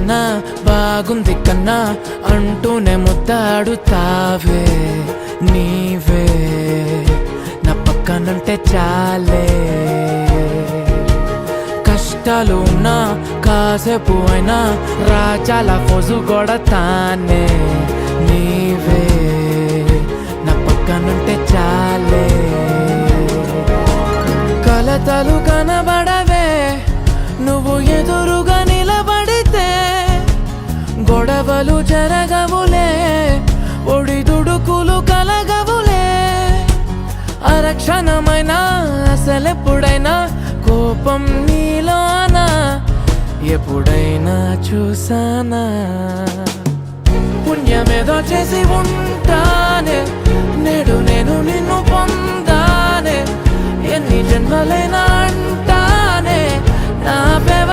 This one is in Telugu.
కన్నా బాగుంది కన్నా అంటూనే ముద్దాడుతావే నీవే నా పక్కనుంటే చాలే కష్టాలు ఉన్నా కాసేపు అయినా రాజాల ఫోజు కొడతానే నీవే నా పక్కనుంటే చాలే కలతలు కనబడవే నువ్వు ఎదురుగా నిలబడితే గొడవలు జరగవులే ఒడిదుడుకులు కలగవులే అరక్షణమైనా అసలెప్పుడైనా కోపం నీలోనా ఎప్పుడైనా చూసానా పుణ్యమేదో చేసి ఉంటానే నేడు నేను నిన్ను పొందానే ఎన్ని జన్మలైనా